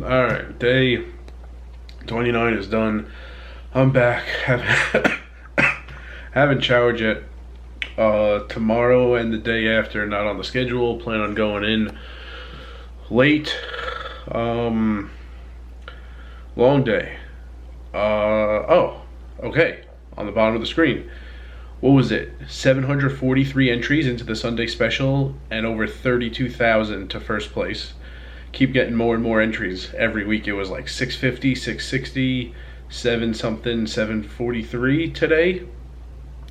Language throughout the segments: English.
Alright, day 29 is done. I'm back. Haven't showered yet. Tomorrow and the day after, not on the schedule. Plan on going in late. Long day. Oh, okay. On the bottom of the screen. What was it? 743 entries into the Sunday special and over 32,000 to first place. Keep getting more and more entries every week. It was like 650, 660, 7 something, 743 today.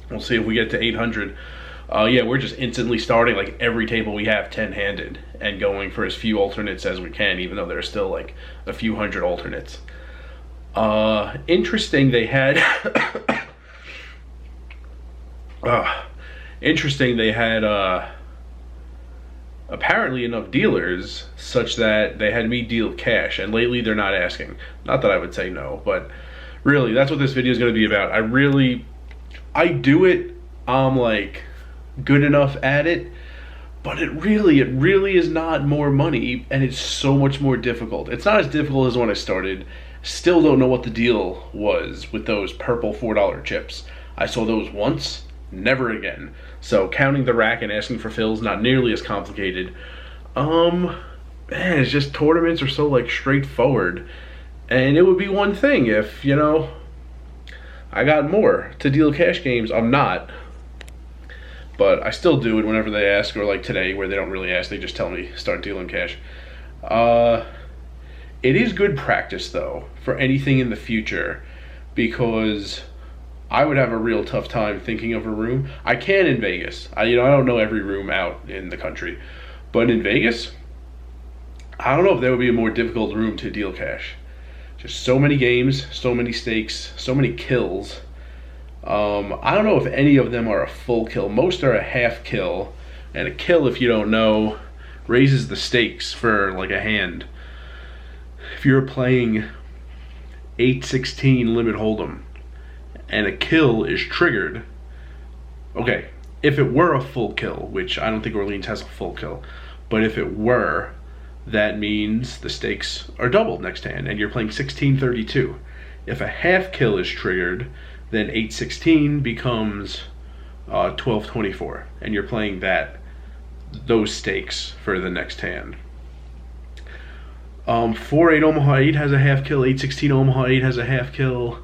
We'll see if we get to 800. Yeah, we're just instantly starting like every table we have 10-handed and going for as few alternates as we can, even though there's still like a few hundred alternates. Interesting they had apparently enough dealers such that they had me deal cash, and lately they're not asking. Not that I would say no, but really that's what this video is going to be about. I do it, I'm like good enough at it, but it really is not more money, and it's so much more difficult. It's not as difficult as when I started. Still don't know what the deal was with those purple $4 chips. I saw those once, never again. So counting the rack and asking for fills, not nearly as complicated. Man, it's just tournaments are so like straightforward. And it would be one thing if, you know, I got more to deal cash games. I'm not. But I still do it whenever they ask, or like today where they don't really ask, they just tell me start dealing cash. It is good practice though for anything in the future, because I would have a real tough time thinking of a room. I can in Vegas. I don't know every room out in the country, but in Vegas, I don't know if there would be a more difficult room to deal cash. Just so many games, so many stakes, so many kills. I don't know if any of them are a full kill. Most are a half kill, and a kill, if you don't know, raises the stakes for like a hand. If you're playing 8-16 limit hold'em and a kill is triggered, okay, if it were a full kill, which I don't think Orleans has a full kill, but if it were, that means the stakes are doubled next hand and you're playing 16-32. If a half kill is triggered, then 8-16 becomes 12-24, and you're playing those stakes for the next hand. 4-8 Omaha 8 has a half kill, 8-16 Omaha 8 has a half kill.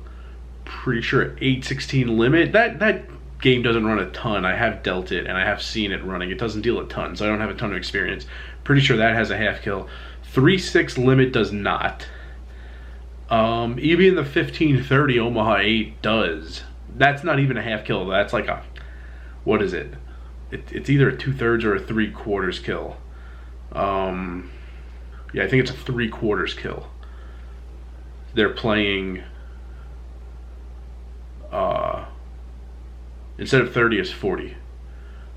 Pretty sure 8-16 limit. That game doesn't run a ton. I have dealt it and I have seen it running. It doesn't deal a ton, so I don't have a ton of experience. Pretty sure that has a half kill. 3-6 limit does not. Even the 15-30 Omaha 8 does. That's not even a half kill. That's like a, what is it? It's either a 2/3 or a 3/4 kill. Yeah, I think it's a 3/4 kill. They're playing, instead of 30, it's 40,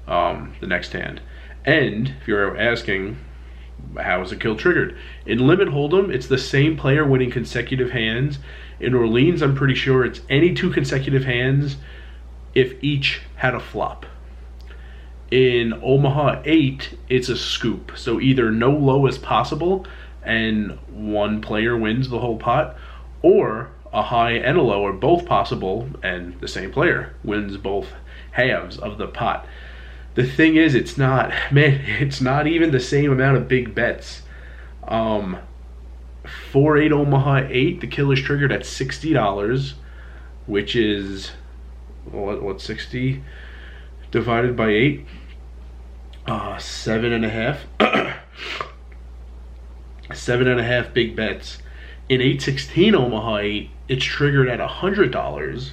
the next hand. And if you're asking, how is a kill triggered? In Limit Hold'em, it's the same player winning consecutive hands. In Orleans, I'm pretty sure it's any 2 consecutive hands if each had a flop. In Omaha 8, it's a scoop. So either no low as possible and one player wins the whole pot, or a high and a low are both possible and the same player wins both halves of the pot. The thing is, it's not even the same amount of big bets. 4-8 Omaha 8, the kill is triggered at $60, which is, what's 60 divided by 8? 7.5. 7.5 big bets. In 8-16 Omaha 8, it's triggered at $100,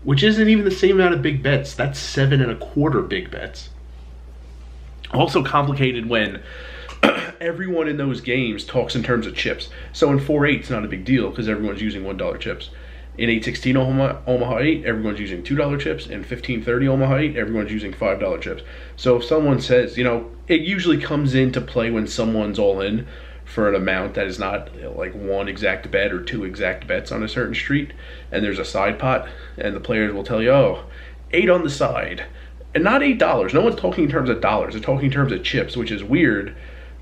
which isn't even the same amount of big bets. That's 7.25 big bets. Also complicated when everyone in those games talks in terms of chips. So in 4-8, it's not a big deal because everyone's using $1 chips. In 8-16 Omaha 8, everyone's using $2 chips. In 15-30 Omaha 8, everyone's using $5 chips. So if someone says, it usually comes into play when someone's all in for an amount that is not like 1 exact bet or 2 exact bets on a certain street, and there's a side pot, and the players will tell you, oh, 8 on the side, and not $8. No one's talking in terms of dollars. They're talking in terms of chips, which is weird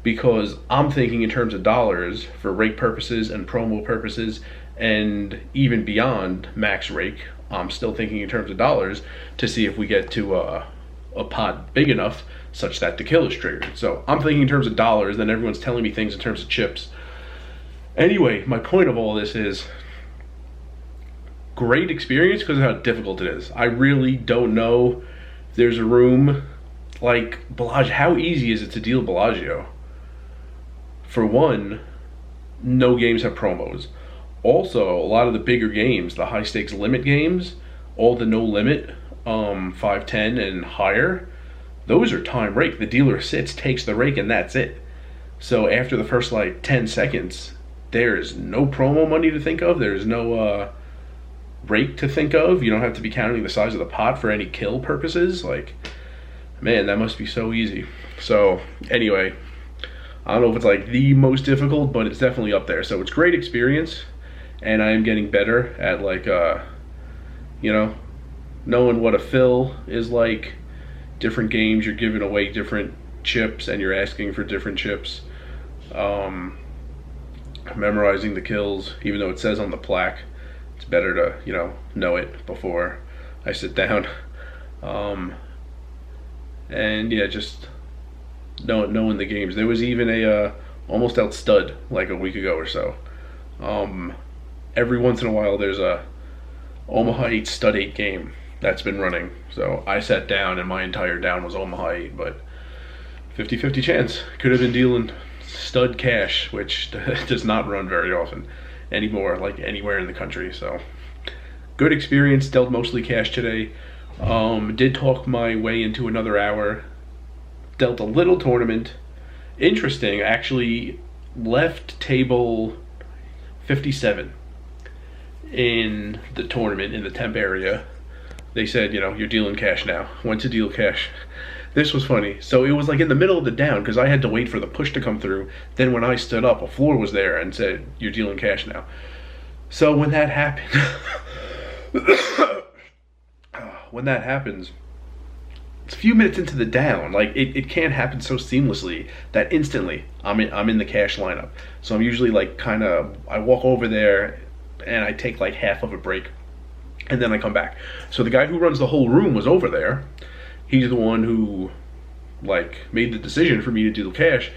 because I'm thinking in terms of dollars for rake purposes and promo purposes, and even beyond max rake. I'm still thinking in terms of dollars to see if we get to a pot big enough such that the kill is triggered. So I'm thinking in terms of dollars, then everyone's telling me things in terms of chips. Anyway, my point of all this is great experience because of how difficult it is. I really don't know if there's a room like Bellagio. How easy is it to deal Bellagio? For one, no games have promos. Also, a lot of the bigger games, the high stakes limit games, all the no limit, 5-10 and higher, those are time rake. The dealer sits, takes the rake, and that's it. So after the first like 10 seconds, there's no promo money to think of. There's no rake to think of. You don't have to be counting the size of the pot for any kill purposes. Like, man, that must be so easy. So anyway, I don't know if it's like the most difficult, but it's definitely up there. So it's great experience, and I am getting better at like, you know, knowing what a fill is like. Different games, you're giving away different chips and you're asking for different chips. Memorizing the kills, even though it says on the plaque, it's better to, you know it before I sit down. And yeah, just knowing the games. There was even a almost out stud like a week ago or so. Every once in a while there's a Omaha 8 stud 8 game that's been running. So I sat down and my entire down was Omaha 8, but 50-50 chance. Could have been dealing stud cash, which does not run very often anymore, like anywhere in the country. So good experience. Dealt mostly cash today. Did talk my way into another hour. Dealt a little tournament. Interesting, actually left table 57 in the tournament in the temp area. They said, you know, you're dealing cash now. Went to deal cash. This was funny. So it was like in the middle of the down because I had to wait for the push to come through. Then when I stood up, a floor was there and said, you're dealing cash now. So when that happened, when that happens, it's a few minutes into the down. Like it can't happen so seamlessly that instantly I'm in the cash lineup. So I'm usually like I walk over there and I take like half of a break. And then I come back. So the guy who runs the whole room was over there. He's the one who like made the decision for me to deal cash.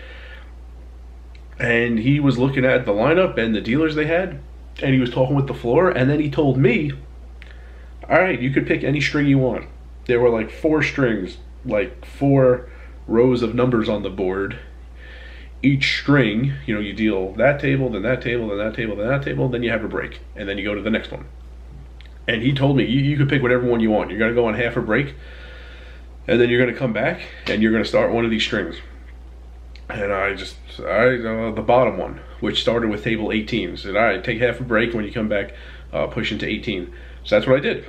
And he was looking at the lineup and the dealers they had, and he was talking with the floor, and then he told me, all right, you could pick any string you want. There were like 4 strings, like 4 rows of numbers on the board. Each string, you know, you deal that table, then that table, then that table, then that table, then you have a break, and then you go to the next one. And he told me, you could pick whatever one you want. You're going to go on half a break, and then you're going to come back, and you're going to start one of these strings. And I the bottom one, which started with table 18. Said, all right, take half a break. When you come back, push into 18. So that's what I did.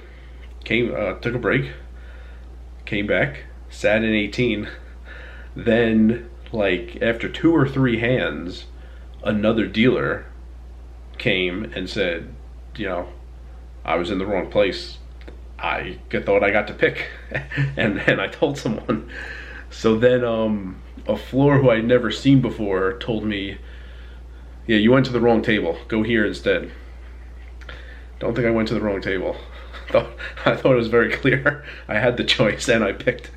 Took a break, came back, sat in 18. Then, like, after 2 or 3 hands, another dealer came and said, you know, I was in the wrong place. I thought I got to pick, and I told someone. So then a floor who I'd never seen before told me, yeah, you went to the wrong table. Go here instead. Don't think I went to the wrong table. I thought it was very clear. I had the choice and I picked,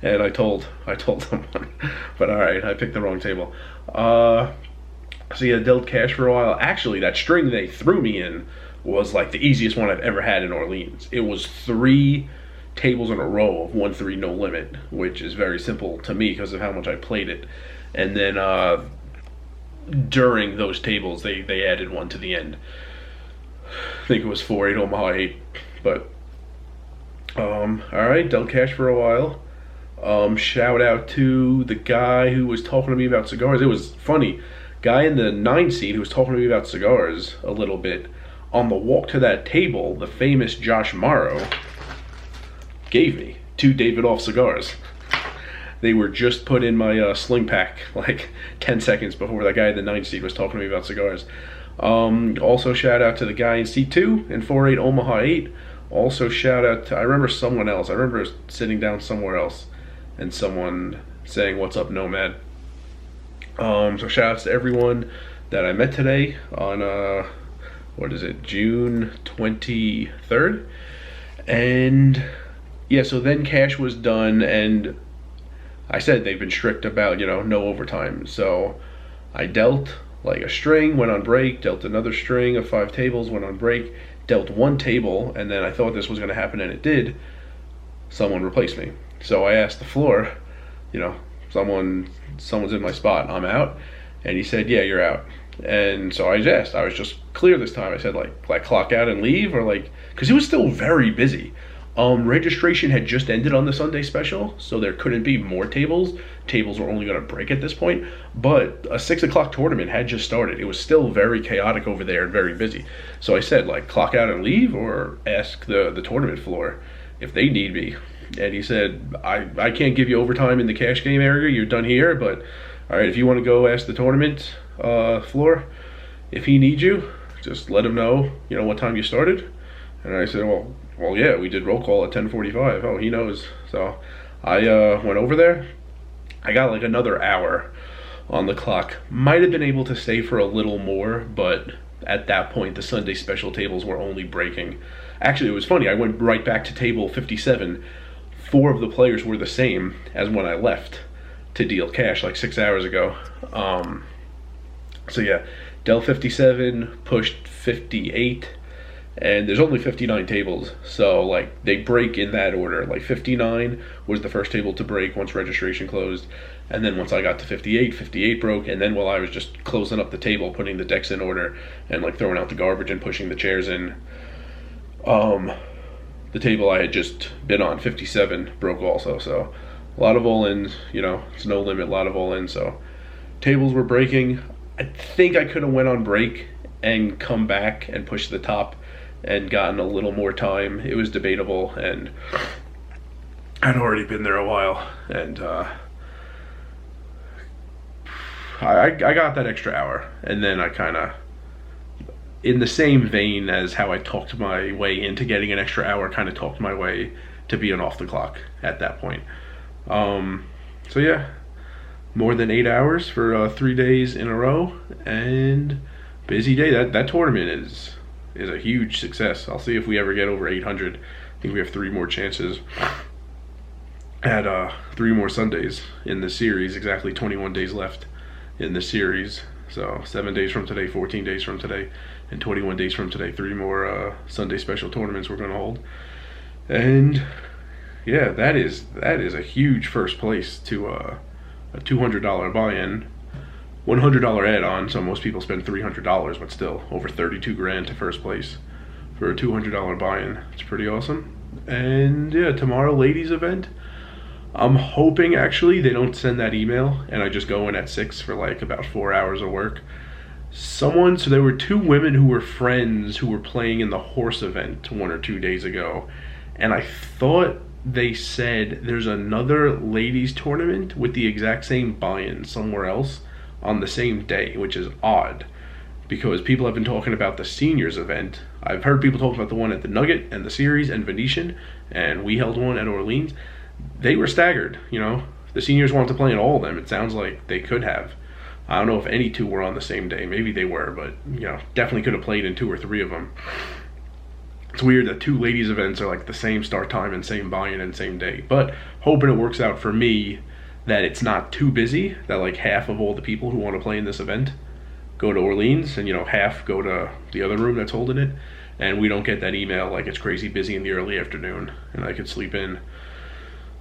and I told someone. But all right, I picked the wrong table. So yeah, dealt cash for a while. Actually, that string they threw me in was like the easiest one I've ever had in Orleans. It was 3 tables in a row of 1-3 no limit, which is very simple to me because of how much I played it. And then during those tables, they added one to the end. I think it was 4-8 Omaha 8. But all right, dealt cash for a while. Shout out to the guy who was talking to me about cigars. It was funny. Guy in the 9 seat who was talking to me about cigars a little bit. On the walk to that table, the famous Josh Morrow gave me 2 Davidoff cigars. They were just put in my sling pack like 10 seconds before that guy in the 9 seat was talking to me about cigars. Also shout out to the guy in seat 2 in 4-8 Omaha 8. Also shout out to, I remember someone else. I remember sitting down somewhere else and someone saying, "What's up, Nomad?" So shout outs to everyone that I met today on what is it, June 23rd. And yeah, so then cash was done, and I said they've been strict about, no overtime. So I dealt like a string, went on break, dealt another string of 5 tables, went on break, dealt 1 table, and then I thought this was going to happen, and it did. Someone replaced me. So I asked the floor, someone's in my spot, I'm out. And he said, yeah, you're out. And so I just asked, I was just clear this time. I said, like clock out and leave, or because it was still very busy. Registration had just ended on the Sunday special, so there couldn't be more tables. Tables were only going to break at this point, but a 6 o'clock tournament had just started. It was still very chaotic over there and very busy. So I said, clock out and leave, or ask the tournament floor if they need me. And he said, I can't give you overtime in the cash game area. You're done here, but all right, if you want to go ask the tournament floor if he needs you, just let him know, what time you started. And I said, well, yeah, we did roll call at 10:45. Oh, he knows. So I went over there. I got another hour on the clock. Might have been able to stay for a little more, but at that point, the Sunday special tables were only breaking. Actually, it was funny. I went right back to table 57. 4 of the players were the same as when I left to deal cash 6 hours ago. So yeah, dealt 57, pushed 58. And there's only 59 tables, so they break in that order. 59 was the first table to break once registration closed, and then once I got to 58, 58 broke, and then while I was just closing up the table, putting the decks in order, and throwing out the garbage and pushing the chairs in, the table I had just been on, 57, broke also. So a lot of all-ins, it's no limit, a lot of all-ins. So tables were breaking. I think I could have went on break and come back and push the top and gotten a little more time. It was debatable, and I'd already been there a while, and I got that extra hour, and then I kind of, in the same vein as how I talked my way into getting an extra hour, kind of talked my way to being off the clock at that point. So yeah, more than 8 hours for 3 days in a row, and busy day. That tournament is a huge success. I'll see if we ever get over 800. I think we have 3 more chances at 3 more Sundays in the series. Exactly 21 days left in the series. So 7 days from today, 14 days from today, and 21 days from today, 3 more Sunday special tournaments we're going to hold. And yeah, that is a huge first place to a $200 buy-in. $100 add-on, so most people spend $300, but still over 32 grand to first place for a $200 buy-in. It's pretty awesome. And yeah, tomorrow, ladies event. I'm hoping actually they don't send that email and I just go in at 6 for about 4 hours of work. So there were 2 women who were friends who were playing in the horse event 1 or 2 days ago, and I thought they said there's another ladies tournament with the exact same buy-in somewhere else on the same day, which is odd because people have been talking about the seniors event. I've heard people talk about the one at the Nugget and the Series and Venetian, and we held one at Orleans. They were staggered, The seniors wanted to play in all of them. It sounds like they could have. I don't know if any 2 were on the same day. Maybe they were, but definitely could have played in 2 or 3 of them. It's weird that 2 ladies events are the same start time and same buy-in and same day, but hoping it works out for me that it's not too busy, that half of all the people who want to play in this event go to Orleans, and half go to the other room that's holding it, and we don't get that email it's crazy busy in the early afternoon, and I could sleep in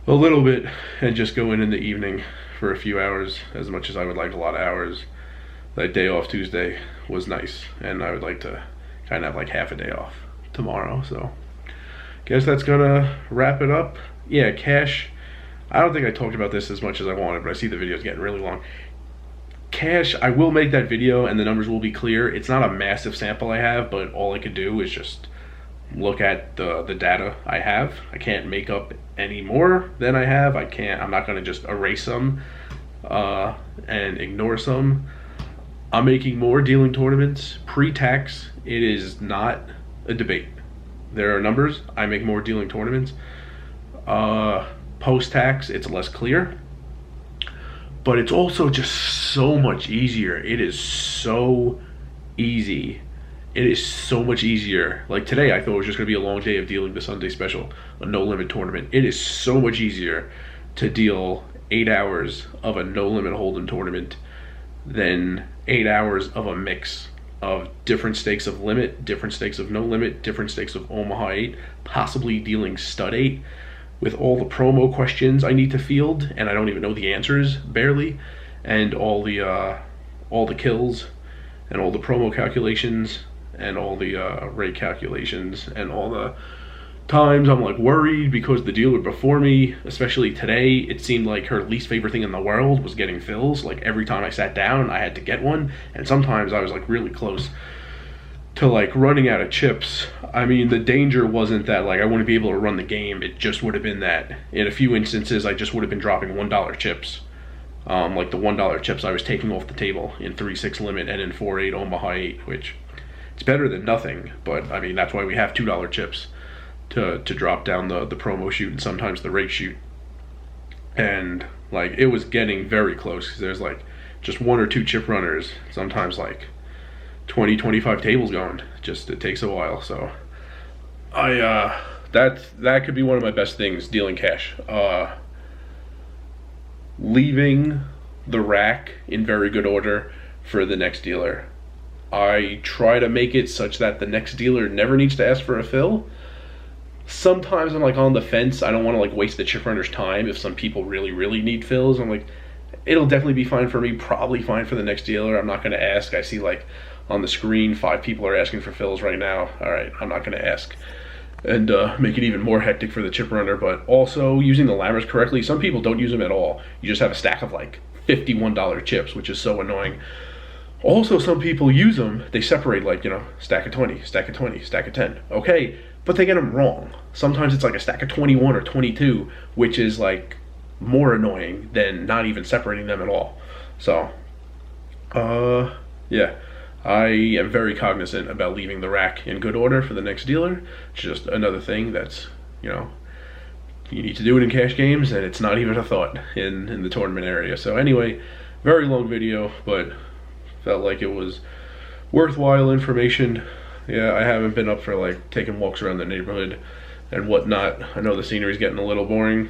a little bit and just go in the evening for a few hours. As much as I would like a lot of hours, that day off Tuesday was nice, and I would like to kind of have half a day off tomorrow. So guess that's gonna wrap it up. Yeah, cash, I don't think I talked about this as much as I wanted, but I see the video's getting really long. Cash, I will make that video and the numbers will be clear. It's not a massive sample I have, but all I could do is just look at the data I have. I can't make up any more than I have. I'm not gonna just erase some and ignore some. I'm making more dealing tournaments pre-tax. It is not a debate. There are numbers. I make more dealing tournaments. Post-tax, it's less clear. but it's also just so much easier. It is so easy. It is so much easier. Like today, I thought it was just going to be a long day of dealing the Sunday special, a no limit tournament. It is so much easier to deal 8 hours of a no limit hold'em tournament than 8 hours of a mix of different stakes of limit, different stakes of no limit, different stakes of Omaha 8, possibly dealing stud 8 with all the promo questions I need to field, and I don't even know the answers, barely, and all the kills, and all the promo calculations, and all the rate calculations, and all the times I'm like worried because the dealer before me, especially today, it seemed like her least favorite thing in the world was getting fills. Like every time I sat down, I had to get one, and sometimes I was like really close to like running out of chips. I mean, the danger wasn't that like I wouldn't be able to run the game. It just would have been that in a few instances I just would have been dropping $1 chips. Like the $1 chips I was taking off the table in 3-6 limit and in 4-8 Omaha 8, which it's better than nothing, but I mean that's why we have $2 chips to drop down the promo shoot and sometimes the rate shoot. And like it was getting very close because there's like just 1 or 2 chip runners, sometimes like 20-25 tables going. Just it takes a while. So that could be one of my best things, dealing cash. Leaving the rack in very good order for the next dealer. I try to make it such that the next dealer never needs to ask for a fill. Sometimes I'm like on the fence. I don't want to like waste the chip runner's time if some people really need fills. I'm like, it'll definitely be fine for me, probably fine for the next dealer. I'm not going to ask. I see like on the screen 5 people are asking for fills right now. All right, I'm not going to ask. And make it even more hectic for the chip runner. But also using the ladders correctly, some people don't use them at all. You just have a stack of like $51 chips, which is so annoying. Also, some people use them, they separate like, you know, stack of 20, stack of 20, stack of 10. Okay, but they get them wrong. Sometimes it's like a stack of 21 or 22, which is like more annoying than not even separating them at all. So, yeah, I am very cognizant about leaving the rack in good order for the next dealer. It's just another thing that's, you know, you need to do it in cash games, and it's not even a thought in the tournament area. So anyway, very long video, but felt like it was worthwhile information. Yeah, I haven't been up for like taking walks around the neighborhood and whatnot. I know the scenery's getting a little boring.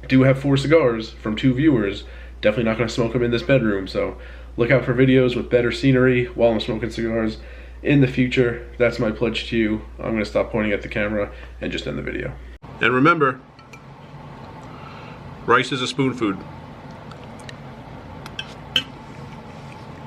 I do have 4 cigars from 2 viewers. Definitely not going to smoke them in this bedroom, so look out for videos with better scenery while I'm smoking cigars in the future. That's my pledge to you. I'm going to stop pointing at the camera and just end the video. And remember, rice is a spoon food.